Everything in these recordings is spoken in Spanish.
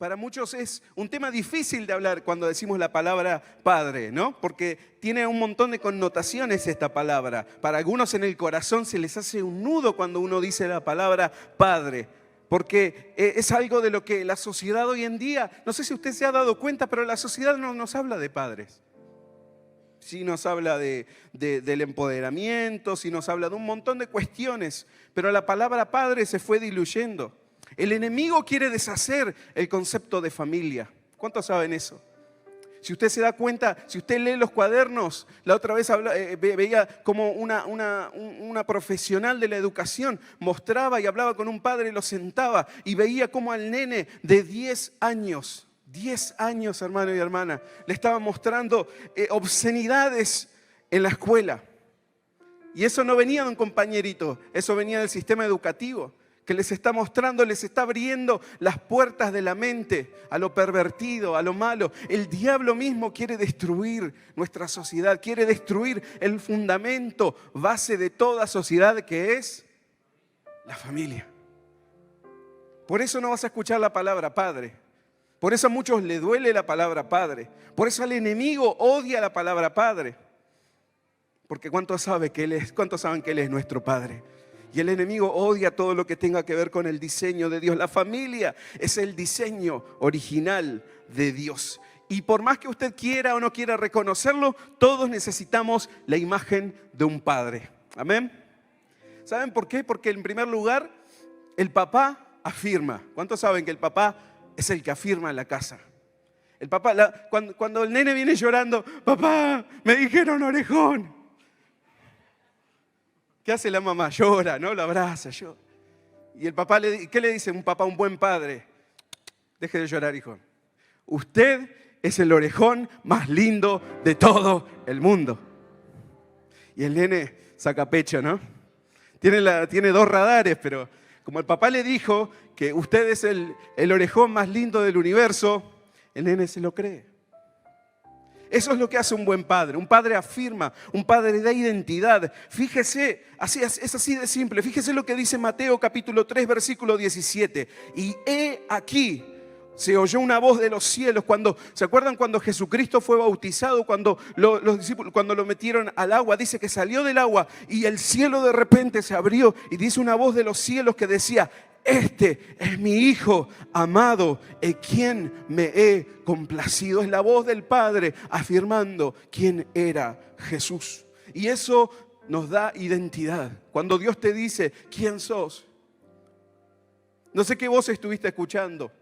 para muchos es un tema difícil de hablar cuando decimos la palabra padre, ¿no? Porque tiene un montón de connotaciones esta palabra. Para algunos en el corazón se les hace un nudo cuando uno dice la palabra padre. Porque es algo de lo que la sociedad hoy en día, no sé si usted se ha dado cuenta, pero la sociedad no nos habla de padres. Sí nos habla del empoderamiento, sí nos habla de un montón de cuestiones, pero la palabra padre se fue diluyendo. El enemigo quiere deshacer el concepto de familia. ¿Cuántos saben eso? Si usted se da cuenta, si usted lee los cuadernos, la otra vez veía como una profesional de la educación mostraba y hablaba con un padre, lo sentaba y veía como al nene de 10 años, hermano y hermana, le estaba mostrando obscenidades en la escuela. Y eso no venía de un compañerito, eso venía del sistema educativo, que les está mostrando, les está abriendo las puertas de la mente a lo pervertido, a lo malo. El diablo mismo quiere destruir nuestra sociedad, quiere destruir el fundamento base de toda sociedad, que es la familia. Por eso no vas a escuchar la palabra padre. Por eso a muchos le duele la palabra padre. Por eso al enemigo odia la palabra padre. Porque ¿cuántos saben que Él es nuestro Padre? Y el enemigo odia todo lo que tenga que ver con el diseño de Dios. La familia es el diseño original de Dios. Y por más que usted quiera o no quiera reconocerlo, todos necesitamos la imagen de un padre. Amén. ¿Saben por qué? Porque en primer lugar, el papá afirma. ¿Cuántos saben que el papá es el que afirma en la casa? El papá, cuando el nene viene llorando, papá, me dijeron orejón. ¿Qué hace la mamá? Llora, ¿no? Lo abraza, llora. Y el papá, ¿qué le dice un papá, un buen padre? Deje de llorar, hijo. Usted es el orejón más lindo de todo el mundo. Y el nene saca pecho, ¿no? Tiene 2 radares, pero como el papá le dijo que usted es el orejón más lindo del universo, el nene se lo cree. Eso es lo que hace un buen padre. Un padre afirma, un padre da identidad. Fíjese, es así de simple. Fíjese lo que dice Mateo capítulo 3, versículo 17. Y he aquí, se oyó una voz de los cielos. ¿Se acuerdan cuando Jesucristo fue bautizado? Cuando los discípulos, cuando lo metieron al agua, dice que salió del agua y el cielo de repente se abrió y dice una voz de los cielos que decía: este es mi Hijo amado, en quien me he complacido. Es la voz del Padre afirmando quién era Jesús. Y eso nos da identidad. Cuando Dios te dice quién sos. No sé qué voz estuviste escuchando.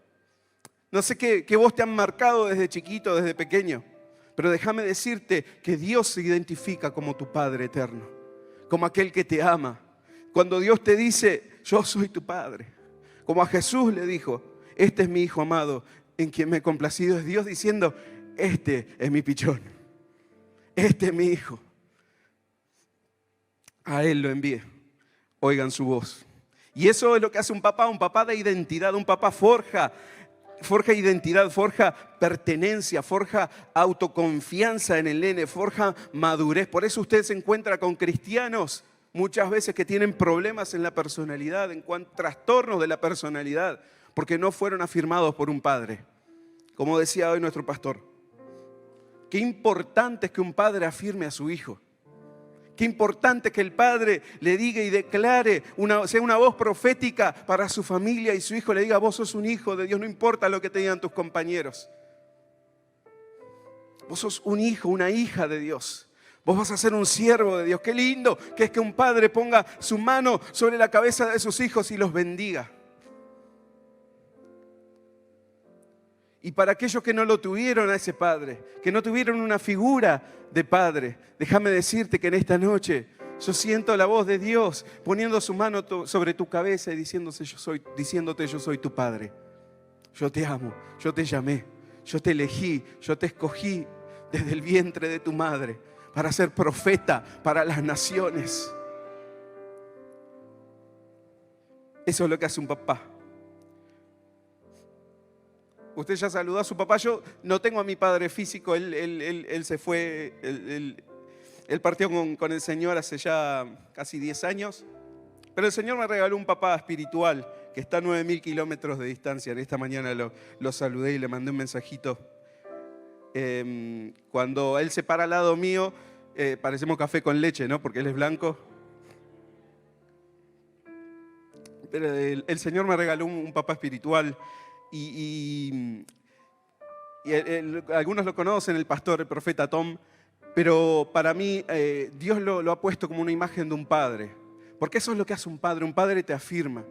No sé qué voz te han marcado desde chiquito, desde pequeño. Pero déjame decirte que Dios se identifica como tu Padre eterno, como aquel que te ama. Cuando Dios te dice: yo soy tu Padre. Como a Jesús le dijo: este es mi Hijo amado, en quien me he complacido. Es Dios diciendo: este es mi pichón. Este es mi Hijo. A Él lo envié. Oigan su voz. Y eso es lo que hace un papá de identidad. Un papá forja identidad, forja pertenencia, forja autoconfianza en el nene, forja madurez. Por eso usted se encuentra con cristianos muchas veces que tienen problemas en la personalidad, trastornos de la personalidad, porque no fueron afirmados por un padre. Como decía hoy nuestro pastor, qué importante es que un padre afirme a su hijo. Qué importante que el padre le diga y declare, sea una voz profética para su familia y su hijo le diga: vos sos un hijo de Dios, no importa lo que te digan tus compañeros. Vos sos un hijo, una hija de Dios. Vos vas a ser un siervo de Dios. Qué lindo que es que un padre ponga su mano sobre la cabeza de sus hijos y los bendiga. Y para aquellos que no lo tuvieron a ese padre, que no tuvieron una figura de padre, déjame decirte que en esta noche yo siento la voz de Dios poniendo su mano sobre tu cabeza y diciéndote: yo soy tu padre. Yo te amo, yo te llamé, yo te elegí, yo te escogí desde el vientre de tu madre para ser profeta para las naciones. Eso es lo que hace un papá. Usted ya saludó a su papá. Yo no tengo a mi padre físico. Él se fue. Él partió con el Señor hace ya casi 10 años. Pero el Señor me regaló un papá espiritual que está a 9.000 kilómetros de distancia. En esta mañana lo saludé y le mandé un mensajito. Cuando él se para al lado mío, parecemos café con leche, ¿no? Porque él es blanco. Pero el Señor me regaló un papá espiritual y algunos lo conocen, el pastor, el profeta Tom, pero para mí Dios lo ha puesto como una imagen de un padre, porque eso es lo que hace un padre te afirma.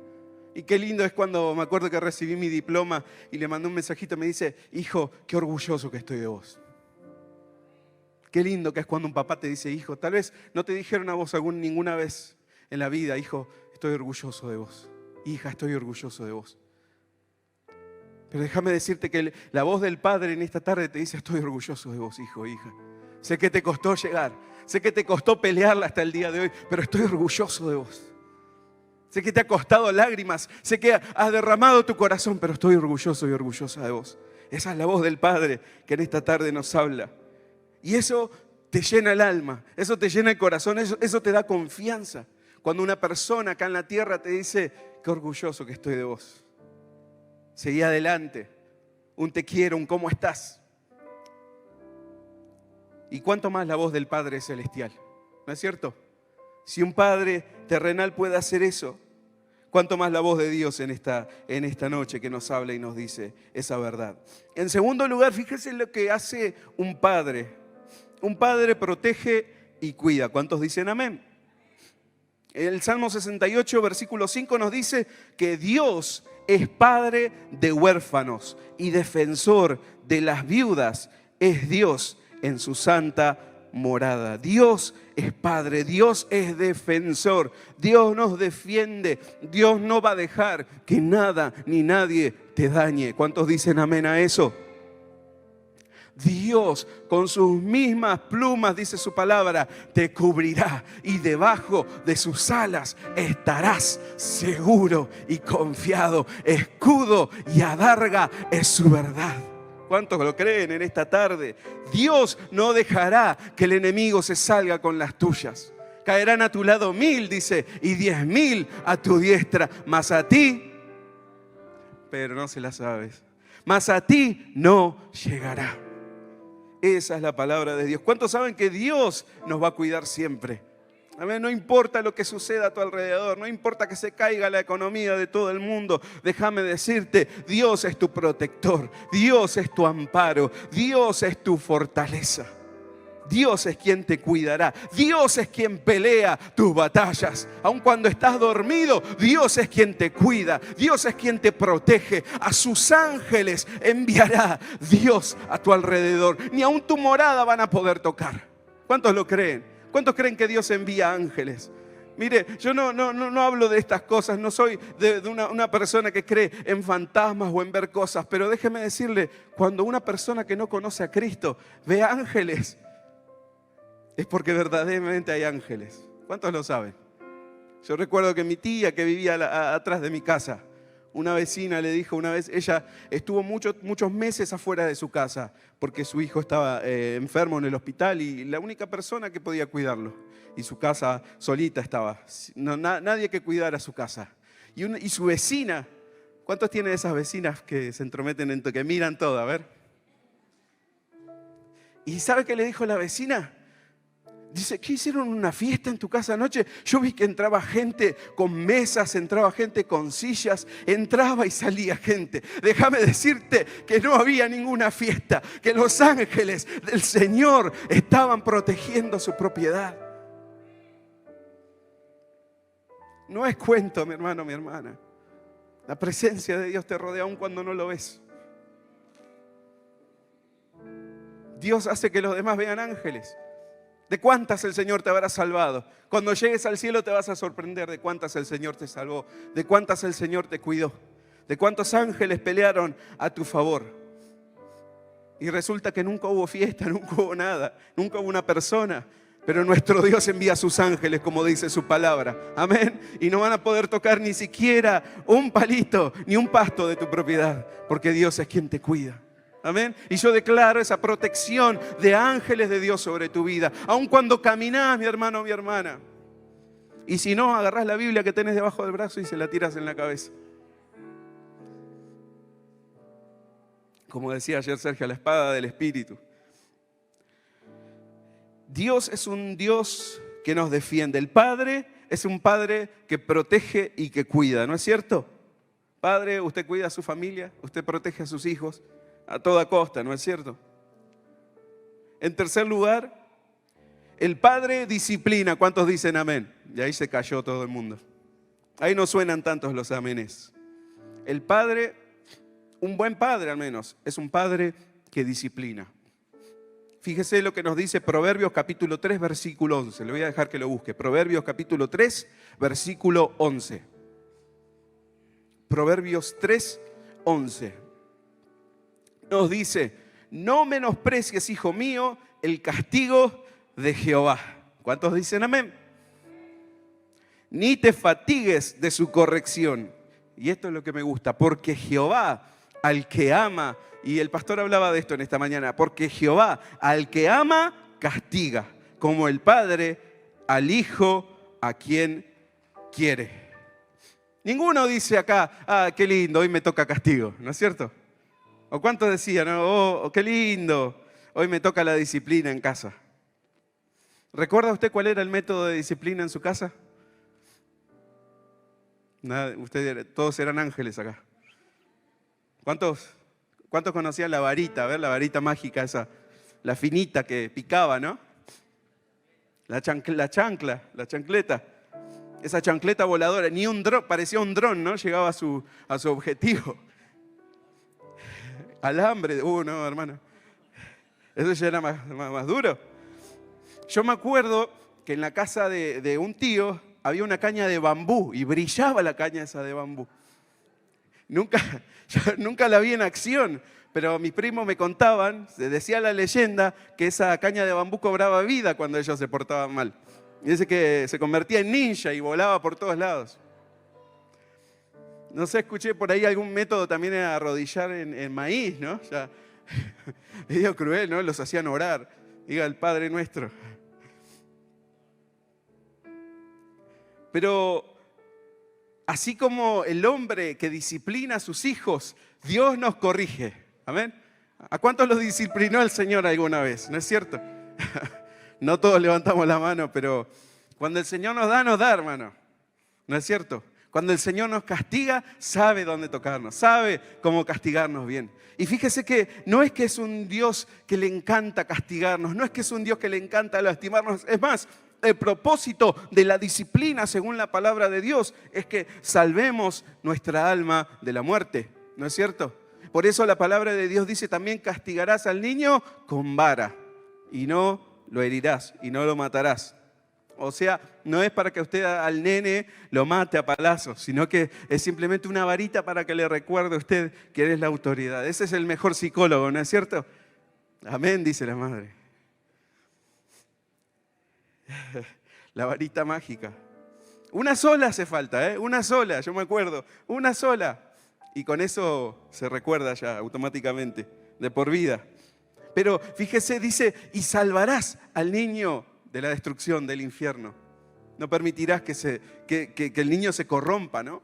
Y qué lindo es cuando me acuerdo que recibí mi diploma y le mandé un mensajito, me dice, hijo, qué orgulloso que estoy de vos. Qué lindo que es cuando un papá te dice, hijo, tal vez no te dijeron a vos ninguna vez en la vida, hijo, estoy orgulloso de vos. Hija, estoy orgulloso de vos. Pero déjame decirte que la voz del Padre en esta tarde te dice, estoy orgulloso de vos, hijo, hija. Sé que te costó llegar, sé que te costó pelearla hasta el día de hoy, pero estoy orgulloso de vos. Sé que te ha costado lágrimas, sé que has derramado tu corazón, pero estoy orgulloso y orgullosa de vos. Esa es la voz del Padre que en esta tarde nos habla. Y eso te llena el alma, eso te llena el corazón, eso te da confianza. Cuando una persona acá en la tierra te dice, qué orgulloso que estoy de vos. Seguí adelante, un te quiero, un cómo estás. Y cuánto más la voz del Padre Celestial, ¿no es cierto? Si un Padre terrenal puede hacer eso, cuánto más la voz de Dios en esta noche que nos habla y nos dice esa verdad. En segundo lugar, fíjese lo que hace un padre. Un padre protege y cuida. ¿Cuántos dicen amén? El Salmo 68, versículo 5 nos dice que Dios es padre de huérfanos y defensor de las viudas. Es Dios en su santa morada. Dios es padre, Dios es defensor, Dios nos defiende, Dios no va a dejar que nada ni nadie te dañe. ¿Cuántos dicen amén a eso? Dios con sus mismas plumas, dice su palabra, te cubrirá y debajo de sus alas estarás seguro y confiado. Escudo y adarga es su verdad. ¿Cuántos lo creen en esta tarde? Dios no dejará que el enemigo se salga con las tuyas. Caerán a tu lado 1000, dice, y 10.000 a tu diestra, mas a ti, pero no se la sabes, mas a ti no llegará. Esa es la palabra de Dios. ¿Cuántos saben que Dios nos va a cuidar siempre? Amén. No importa lo que suceda a tu alrededor, no importa que se caiga la economía de todo el mundo, déjame decirte, Dios es tu protector, Dios es tu amparo, Dios es tu fortaleza. Dios es quien te cuidará, Dios es quien pelea tus batallas. Aun cuando estás dormido, Dios es quien te cuida, Dios es quien te protege. A sus ángeles enviará Dios a tu alrededor, ni aun tu morada van a poder tocar. ¿Cuántos lo creen? ¿Cuántos creen que Dios envía ángeles? Mire, yo no hablo de estas cosas, no soy de una persona que cree en fantasmas o en ver cosas, pero déjeme decirle, cuando una persona que no conoce a Cristo ve ángeles, es porque verdaderamente hay ángeles. ¿Cuántos lo saben? Yo recuerdo que mi tía, que vivía atrás de mi casa, una vecina le dijo una vez, ella estuvo muchos meses afuera de su casa porque su hijo estaba enfermo en el hospital y la única persona que podía cuidarlo. Y su casa solita estaba, nadie que cuidara su casa. Y su vecina, ¿cuántos tienen esas vecinas que se entrometen en que miran todo? A ver. ¿Y sabe qué le dijo la vecina? Dice, ¿qué hicieron una fiesta en tu casa anoche? Yo vi que entraba gente con mesas, entraba gente con sillas, entraba y salía gente. Déjame decirte que no había ninguna fiesta, que los ángeles del Señor estaban protegiendo su propiedad. No es cuento, mi hermano, mi hermana. La presencia de Dios te rodea aun cuando no lo ves. Dios hace que los demás vean ángeles. ¿De cuántas el Señor te habrá salvado? Cuando llegues al cielo te vas a sorprender de cuántas el Señor te salvó, de cuántas el Señor te cuidó, de cuántos ángeles pelearon a tu favor. Y resulta que nunca hubo fiesta, nunca hubo nada, nunca hubo una persona. Pero nuestro Dios envía a sus ángeles, como dice su palabra. Amén. Y no van a poder tocar ni siquiera un palito, ni un pasto de tu propiedad, porque Dios es quien te cuida. Amén. Y yo declaro esa protección de ángeles de Dios sobre tu vida. Aun cuando caminás, mi hermano, mi hermana. Y si no, agarrás la Biblia que tenés debajo del brazo y se la tiras en la cabeza. Como decía ayer Sergio, la espada del Espíritu. Dios es un Dios que nos defiende. El Padre es un Padre que protege y que cuida, ¿no es cierto? Padre, usted cuida a su familia, usted protege a sus hijos a toda costa, ¿no es cierto? En tercer lugar, el Padre disciplina. ¿Cuántos dicen amén? Y ahí se cayó todo el mundo. Ahí no suenan tantos los amenes. El Padre, un buen Padre al menos, es un Padre que disciplina. Fíjese lo que nos dice Proverbios capítulo 3, versículo 11. Le voy a dejar que lo busque. Proverbios capítulo 3, versículo 11. Proverbios 3, 11. Nos dice: no menosprecies, hijo mío, el castigo de Jehová. ¿Cuántos dicen amén? Ni te fatigues de su corrección. Y esto es lo que me gusta, porque Jehová al que ama, y el pastor hablaba de esto en esta mañana, porque Jehová al que ama castiga, como el Padre al Hijo a quien quiere. Ninguno dice acá, qué lindo, hoy me toca castigo, ¿no es cierto? ¿O cuántos decían, qué lindo, hoy me toca la disciplina en casa? ¿Recuerda usted cuál era el método de disciplina en su casa? Nada, todos eran ángeles acá. ¿Cuántos conocían la varita? A ver, la varita mágica esa, la finita que picaba, ¿no? La chancleta. Esa chancleta voladora, ni un dron, parecía un dron, ¿no? Llegaba a su objetivo. Alambre, no, hermano. Eso ya era más duro. Yo me acuerdo que en la casa de un tío había una caña de bambú y brillaba la caña esa de bambú. Yo nunca la vi en acción, pero mis primos me contaban, se decía la leyenda, que esa caña de bambú cobraba vida cuando ellos se portaban mal. Y dice que se convertía en ninja y volaba por todos lados. No sé, escuché por ahí algún método también de arrodillar en maíz, ¿no? Ya, medio cruel, ¿no? Los hacían orar. Diga el Padre Nuestro. Pero así como el hombre que disciplina a sus hijos, Dios nos corrige. ¿Amén? ¿A cuántos los disciplinó el Señor alguna vez? ¿No es cierto? No todos levantamos la mano, pero cuando el Señor nos da, hermano. ¿No es cierto? Cuando el Señor nos castiga, sabe dónde tocarnos, sabe cómo castigarnos bien. Y fíjese que no es que es un Dios que le encanta castigarnos, no es que es un Dios que le encanta lastimarnos. Es más, el propósito de la disciplina, según la palabra de Dios, es que salvemos nuestra alma de la muerte. ¿No es cierto? Por eso la palabra de Dios dice también: castigarás al niño con vara y no lo herirás y no lo matarás. O sea, no es para que usted al nene lo mate a palazos, sino que es simplemente una varita para que le recuerde a usted que él es la autoridad. Ese es el mejor psicólogo, ¿no es cierto? Amén, dice la madre. La varita mágica. Una sola hace falta, una sola, yo me acuerdo, una sola. Y con eso se recuerda ya automáticamente, de por vida. Pero fíjese, dice: y salvarás al niño de la destrucción, del infierno. No permitirás que el niño se corrompa, ¿no?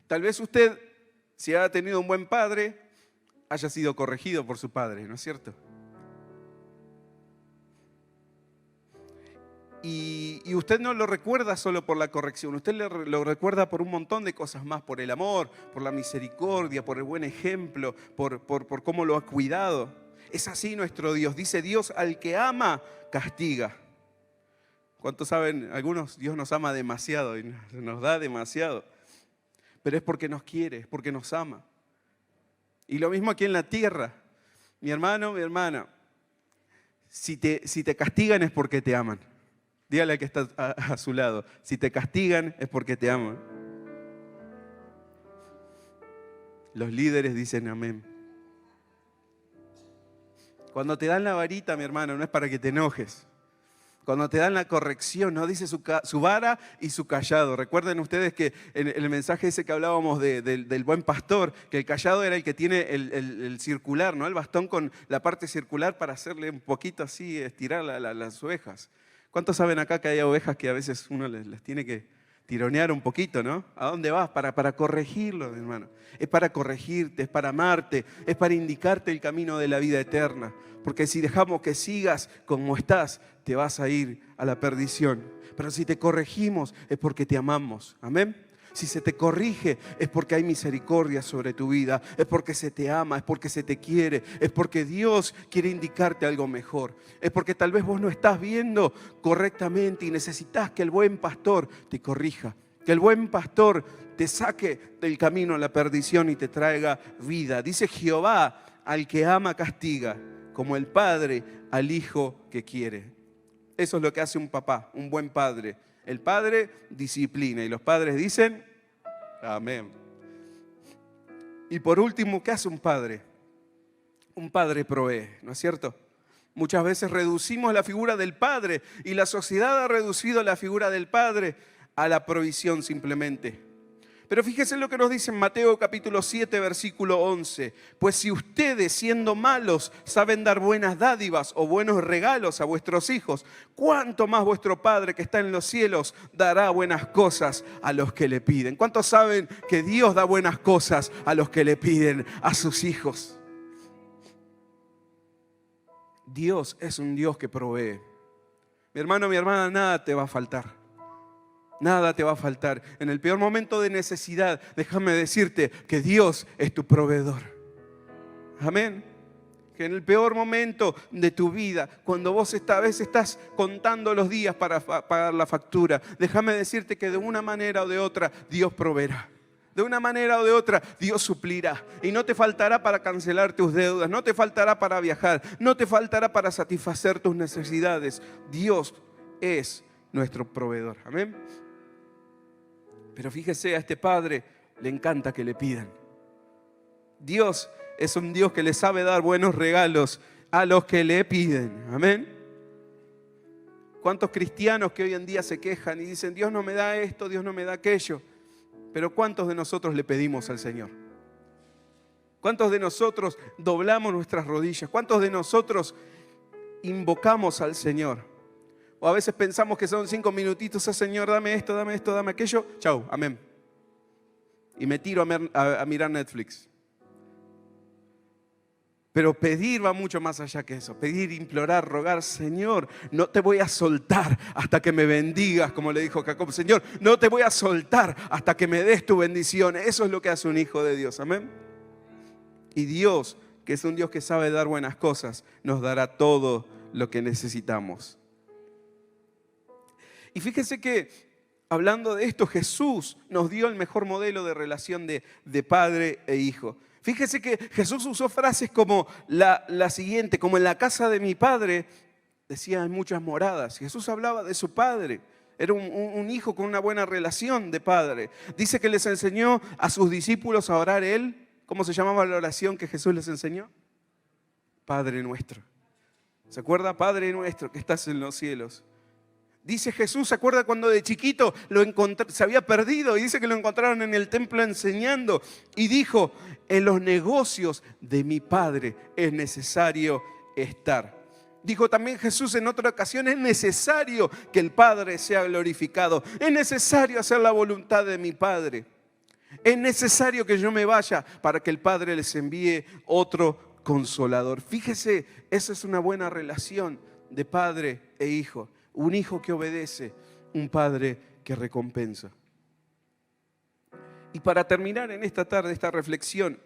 Tal vez usted, si ha tenido un buen padre, haya sido corregido por su padre, ¿no es cierto? Y usted no lo recuerda solo por la corrección, usted lo recuerda por un montón de cosas más, por el amor, por la misericordia, por el buen ejemplo, por cómo lo ha cuidado. Es así nuestro Dios. Dice: Dios al que ama, castiga. ¿Cuántos saben? Algunos, Dios nos ama demasiado y nos da demasiado. Pero es porque nos quiere, es porque nos ama. Y lo mismo aquí en la tierra. Mi hermano, mi hermana, si te castigan es porque te aman. Dígale al que está a su lado: si te castigan es porque te aman. Los líderes dicen amén. Cuando te dan la varita, mi hermano, no es para que te enojes. Cuando te dan la corrección, no dice su vara y su callado. Recuerden ustedes que en el mensaje ese que hablábamos del buen pastor, que el callado era el que tiene el circular, ¿no? El bastón con la parte circular para hacerle un poquito así, estirar las ovejas. ¿Cuántos saben acá que hay ovejas que a veces uno les tiene tironear un poquito, ¿no? ¿A dónde vas? Para corregirlo, hermano. Es para corregirte, es para amarte, es para indicarte el camino de la vida eterna. Porque si dejamos que sigas como estás, te vas a ir a la perdición. Pero si te corregimos, es porque te amamos. Amén. Si se te corrige, es porque hay misericordia sobre tu vida, es porque se te ama, es porque se te quiere, es porque Dios quiere indicarte algo mejor. Es porque tal vez vos no estás viendo correctamente y necesitas que el buen pastor te corrija, que el buen pastor te saque del camino a la perdición y te traiga vida. Dice Jehová, al que ama castiga, como el padre al hijo que quiere. Eso es lo que hace un papá, un buen padre. El padre disciplina y los padres dicen, amén. Y por último, ¿qué hace un padre? Un padre provee, ¿no es cierto? Muchas veces reducimos la figura del padre y la sociedad ha reducido la figura del padre a la provisión simplemente. Pero fíjense lo que nos dice en Mateo capítulo 7, versículo 11. Pues si ustedes, siendo malos, saben dar buenas dádivas o buenos regalos a vuestros hijos, ¿cuánto más vuestro Padre que está en los cielos dará buenas cosas a los que le piden? ¿Cuántos saben que Dios da buenas cosas a los que le piden, a sus hijos? Dios es un Dios que provee. Mi hermano, mi hermana, nada te va a faltar. Nada te va a faltar. En el peor momento de necesidad, déjame decirte que Dios es tu proveedor. Amén. Que en el peor momento de tu vida, cuando vos a veces estás contando los días para pagar la factura, déjame decirte que de una manera o de otra Dios proveerá. De una manera o de otra Dios suplirá. Y no te faltará para cancelar tus deudas, no te faltará para viajar, no te faltará para satisfacer tus necesidades. Dios es nuestro proveedor. Amén. Pero fíjese, a este padre le encanta que le pidan. Dios es un Dios que le sabe dar buenos regalos a los que le piden. Amén. ¿Cuántos cristianos que hoy en día se quejan y dicen, Dios no me da esto, Dios no me da aquello? Pero ¿cuántos de nosotros le pedimos al Señor? ¿Cuántos de nosotros doblamos nuestras rodillas? ¿Cuántos de nosotros invocamos al Señor? O a veces pensamos que son 5 minutitos, Señor, dame esto, dame aquello. Chau, amén. Y me tiro a mirar Netflix. Pero pedir va mucho más allá que eso. Pedir, implorar, rogar, Señor, no te voy a soltar hasta que me bendigas, como le dijo Jacob. Señor, no te voy a soltar hasta que me des tu bendición. Eso es lo que hace un hijo de Dios, amén. Y Dios, que es un Dios que sabe dar buenas cosas, nos dará todo lo que necesitamos. Y fíjense que, hablando de esto, Jesús nos dio el mejor modelo de relación de padre e hijo. Fíjese que Jesús usó frases como la siguiente, como en la casa de mi padre, decía, hay muchas moradas. Jesús hablaba de su padre. Era un hijo con una buena relación de padre. Dice que les enseñó a sus discípulos a orar él. ¿Cómo se llamaba la oración que Jesús les enseñó? Padre nuestro. ¿Se acuerda? Padre nuestro que estás en los cielos. Dice Jesús, ¿se acuerda cuando de chiquito se había perdido? Y dice que lo encontraron en el templo enseñando. Y dijo, en los negocios de mi Padre es necesario estar. Dijo también Jesús en otra ocasión, es necesario que el Padre sea glorificado. Es necesario hacer la voluntad de mi Padre. Es necesario que yo me vaya para que el Padre les envíe otro consolador. Fíjese, esa es una buena relación de padre e hijo. Un hijo que obedece, un padre que recompensa. Y para terminar en esta tarde, esta reflexión,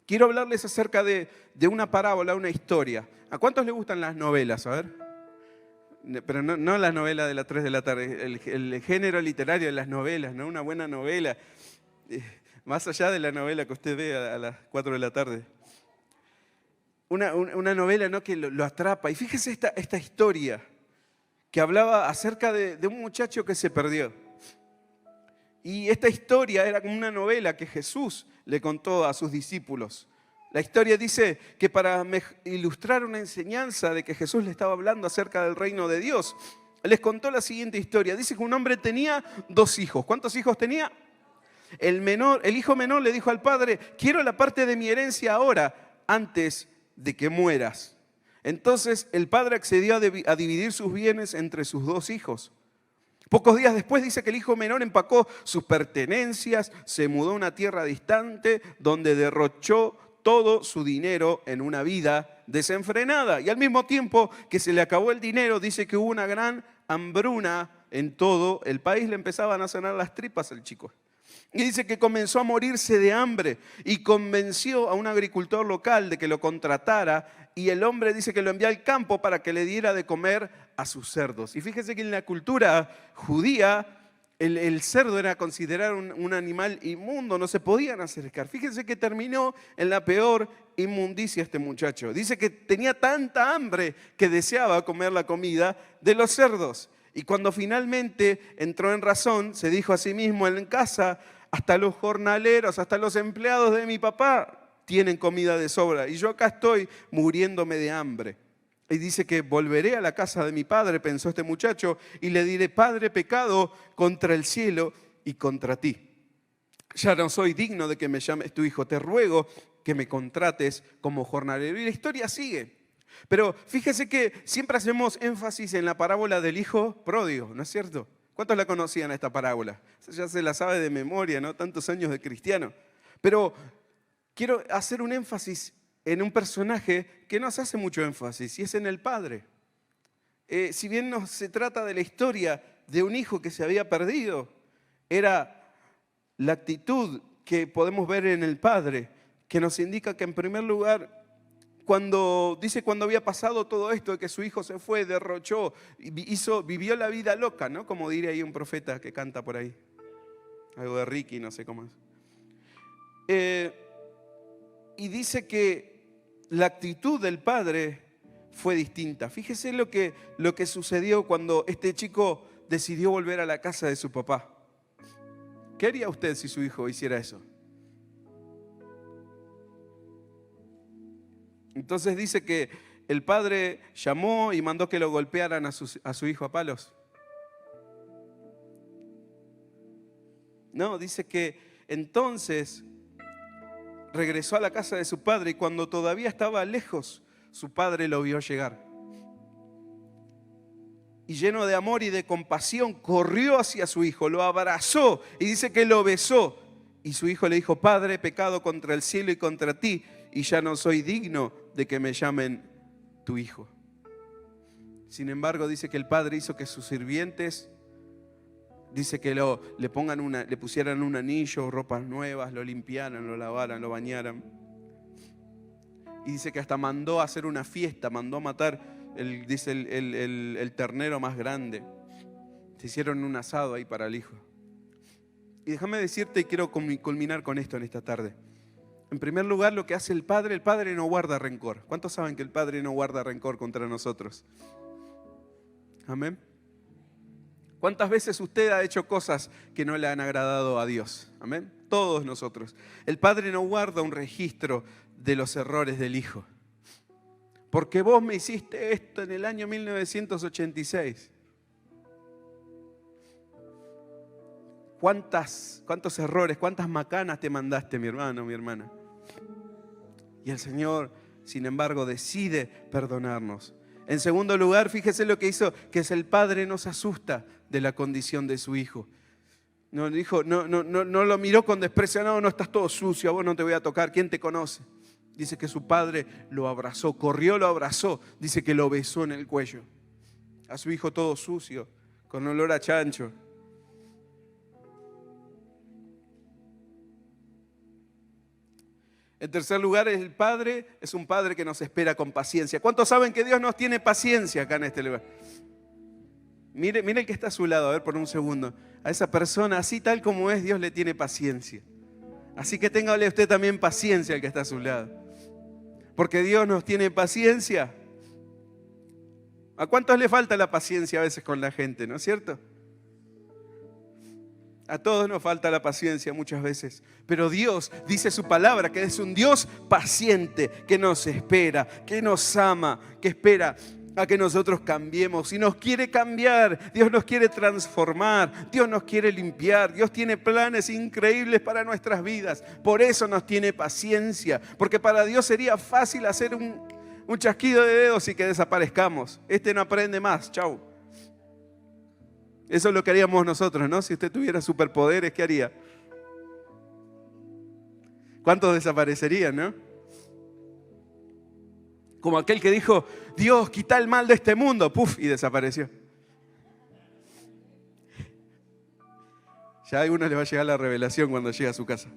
quiero hablarles acerca de una parábola, una historia. ¿A cuántos les gustan las novelas? A ver. Pero no las novelas de las 3 de la tarde, el género literario de las novelas, ¿no? Una buena novela. Más allá de la novela que usted ve a las 4 de la tarde. Una novela, ¿no?, que lo atrapa. Y fíjese esta historia que hablaba acerca de un muchacho que se perdió. Y esta historia era como una novela que Jesús le contó a sus discípulos. La historia dice que para ilustrar una enseñanza de que Jesús le estaba hablando acerca del reino de Dios, les contó la siguiente historia. Dice que un hombre tenía 2 hijos. ¿Cuántos hijos tenía? El hijo menor le dijo al padre, quiero la parte de mi herencia ahora, antes de que mueras. Entonces el padre accedió a dividir sus bienes entre sus 2 hijos. Pocos días después dice que el hijo menor empacó sus pertenencias, se mudó a una tierra distante donde derrochó todo su dinero en una vida desenfrenada. Y al mismo tiempo que se le acabó el dinero, dice que hubo una gran hambruna en todo el país. Le empezaban a sonar las tripas al chico. Y dice que comenzó a morirse de hambre y convenció a un agricultor local de que lo contratara, y el hombre dice que lo envió al campo para que le diera de comer a sus cerdos. Y fíjese que en la cultura judía el cerdo era considerado un animal inmundo, no se podían acercar. Fíjense que terminó en la peor inmundicia este muchacho. Dice que tenía tanta hambre que deseaba comer la comida de los cerdos. Y cuando finalmente entró en razón, se dijo a sí mismo: en casa, hasta los jornaleros, hasta los empleados de mi papá tienen comida de sobra, y yo acá estoy muriéndome de hambre. Y dice que volveré a la casa de mi padre, pensó este muchacho, y le diré: Padre, he pecado contra el cielo y contra ti. Ya no soy digno de que me llames tu hijo, te ruego que me contrates como jornalero. Y la historia sigue. Pero fíjese que siempre hacemos énfasis en la parábola del hijo pródigo, ¿no es cierto? ¿Cuántos la conocían esta parábola? Ya se la sabe de memoria, ¿no? Tantos años de cristiano. Pero quiero hacer un énfasis en un personaje que no se hace mucho énfasis, y es en el padre. Si bien no se trata de la historia de un hijo que se había perdido, era la actitud que podemos ver en el padre, que nos indica que en primer lugar, cuando había pasado todo esto, de que su hijo se fue, derrochó, vivió la vida loca, ¿no? Como diría ahí un profeta que canta por ahí. Algo de Ricky, no sé cómo es. Y dice que la actitud del padre fue distinta. Fíjese lo que sucedió cuando este chico decidió volver a la casa de su papá. ¿Qué haría usted si su hijo hiciera eso? Entonces dice que el padre llamó y mandó que lo golpearan a su hijo a palos. No, dice que entonces regresó a la casa de su padre, y cuando todavía estaba lejos, su padre lo vio llegar. Y lleno de amor y de compasión, corrió hacia su hijo, lo abrazó y dice que lo besó. Y su hijo le dijo: Padre, he pecado contra el cielo y contra ti, y ya no soy digno de que me llamen tu hijo. Sin embargo, dice que el padre hizo que sus sirvientes, dice que le pusieran un anillo, ropas nuevas, lo limpiaran, lo lavaran, lo bañaran. Y dice que hasta mandó a hacer una fiesta, mandó a matar el ternero más grande. Se hicieron un asado ahí para el hijo. Y déjame decirte, y quiero culminar con esto en esta tarde. En primer lugar, lo que hace el padre no guarda rencor. ¿Cuántos saben que el padre no guarda rencor contra nosotros? Amén. ¿Cuántas veces usted ha hecho cosas que no le han agradado a Dios? Amén. Todos nosotros. El padre no guarda un registro de los errores del hijo. Porque vos me hiciste esto en el año 1986. ¿Cuántos errores, cuántas macanas te mandaste, mi hermano, mi hermana? Y el Señor, sin embargo, decide perdonarnos. En segundo lugar, fíjese lo que hizo, que es el padre no se asusta de la condición de su hijo. No lo miró con desprecio: no estás todo sucio, a vos no te voy a tocar, ¿quién te conoce? Dice que su padre lo abrazó, corrió, lo abrazó, dice que lo besó en el cuello. A su hijo todo sucio, con olor a chancho. En tercer lugar, el padre es un padre que nos espera con paciencia. ¿Cuántos saben que Dios nos tiene paciencia acá en este lugar? Mire el que está a su lado, a ver por un segundo. A esa persona, así tal como es, Dios le tiene paciencia. Así que téngale usted también paciencia al que está a su lado. Porque Dios nos tiene paciencia. ¿A cuántos le falta la paciencia a veces con la gente, no es cierto? A todos nos falta la paciencia muchas veces, pero Dios dice su palabra que es un Dios paciente, que nos espera, que nos ama, que espera a que nosotros cambiemos. Y nos quiere cambiar, Dios nos quiere transformar, Dios nos quiere limpiar, Dios tiene planes increíbles para nuestras vidas. Por eso nos tiene paciencia, porque para Dios sería fácil hacer un chasquido de dedos y que desaparezcamos. Este no aprende más, chau. Eso es lo que haríamos nosotros, ¿no? Si usted tuviera superpoderes, ¿qué haría? ¿Cuántos desaparecerían, no? Como aquel que dijo, Dios, quita el mal de este mundo. ¡Puf! Y desapareció. Ya a algunos les va a llegar la revelación cuando llegue a su casa.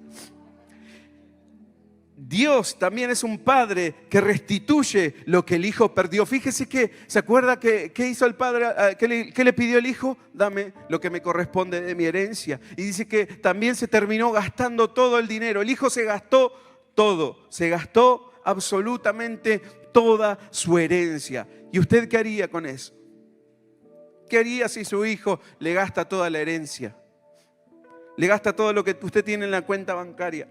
Dios también es un padre que restituye lo que el hijo perdió. Fíjese que, ¿se acuerda qué hizo el padre? ¿Qué le pidió el hijo? Dame lo que me corresponde de mi herencia. Y dice que también se terminó gastando todo el dinero. El hijo se gastó todo, se gastó absolutamente toda su herencia. ¿Y usted qué haría con eso? ¿Qué haría si su hijo le gasta toda la herencia? Le gasta todo lo que usted tiene en la cuenta bancaria.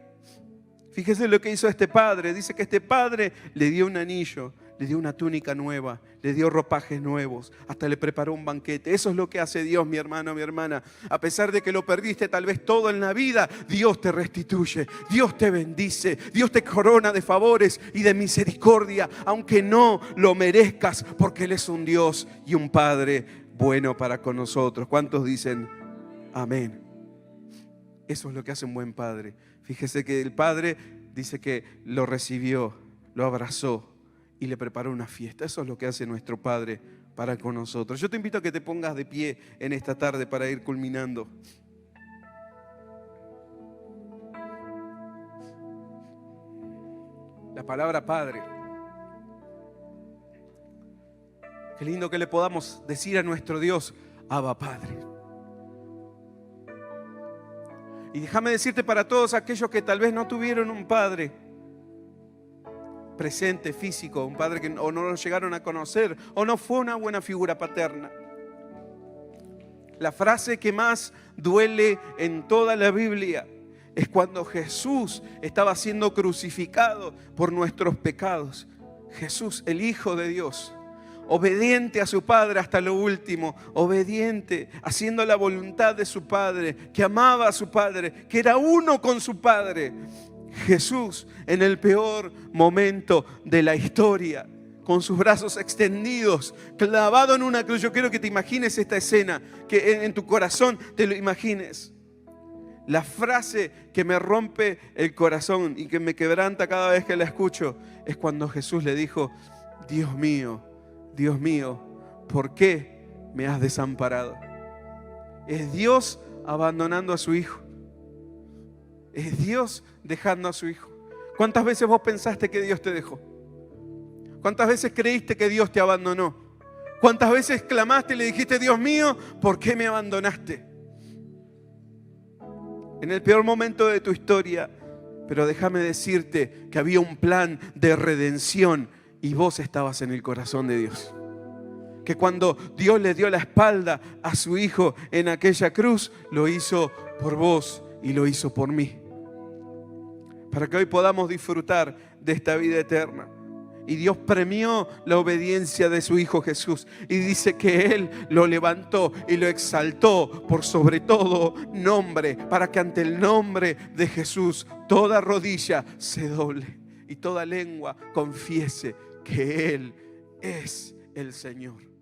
Fíjese lo que hizo este padre. Dice que este padre le dio un anillo, le dio una túnica nueva, le dio ropajes nuevos, hasta le preparó un banquete. Eso es lo que hace Dios, mi hermano, mi hermana. A pesar de que lo perdiste tal vez todo en la vida, Dios te restituye, Dios te bendice, Dios te corona de favores y de misericordia, aunque no lo merezcas, porque Él es un Dios y un Padre bueno para con nosotros. ¿Cuántos dicen amén? Eso es lo que hace un buen padre. Fíjese que el padre dice que lo recibió, lo abrazó y le preparó una fiesta. Eso es lo que hace nuestro Padre para con nosotros. Yo te invito a que te pongas de pie en esta tarde para ir culminando. La palabra Padre. Qué lindo que le podamos decir a nuestro Dios, Abba Padre. Y déjame decirte para todos aquellos que tal vez no tuvieron un padre presente, físico, un padre que o no lo llegaron a conocer o no fue una buena figura paterna. La frase que más duele en toda la Biblia es cuando Jesús estaba siendo crucificado por nuestros pecados. Jesús, el Hijo de Dios, obediente a su Padre hasta lo último, obediente, haciendo la voluntad de su Padre, que amaba a su Padre, que era uno con su Padre. Jesús, en el peor momento de la historia, con sus brazos extendidos, clavado en una cruz. Yo quiero que te imagines esta escena, que en tu corazón te lo imagines. La frase que me rompe el corazón y que me quebranta cada vez que la escucho es cuando Jesús le dijo, Dios mío, ¿por qué me has desamparado? Es Dios abandonando a su hijo. Es Dios dejando a su hijo. ¿Cuántas veces vos pensaste que Dios te dejó? ¿Cuántas veces creíste que Dios te abandonó? ¿Cuántas veces clamaste y le dijiste, Dios mío, ¿por qué me abandonaste? En el peor momento de tu historia, pero déjame decirte que había un plan de redención y vos estabas en el corazón de Dios. Que cuando Dios le dio la espalda a su hijo en aquella cruz, lo hizo por vos y lo hizo por mí. Para que hoy podamos disfrutar de esta vida eterna. Y Dios premió la obediencia de su Hijo Jesús. Y dice que Él lo levantó y lo exaltó por sobre todo nombre. Para que ante el nombre de Jesús toda rodilla se doble y toda lengua confiese que Él es el Señor.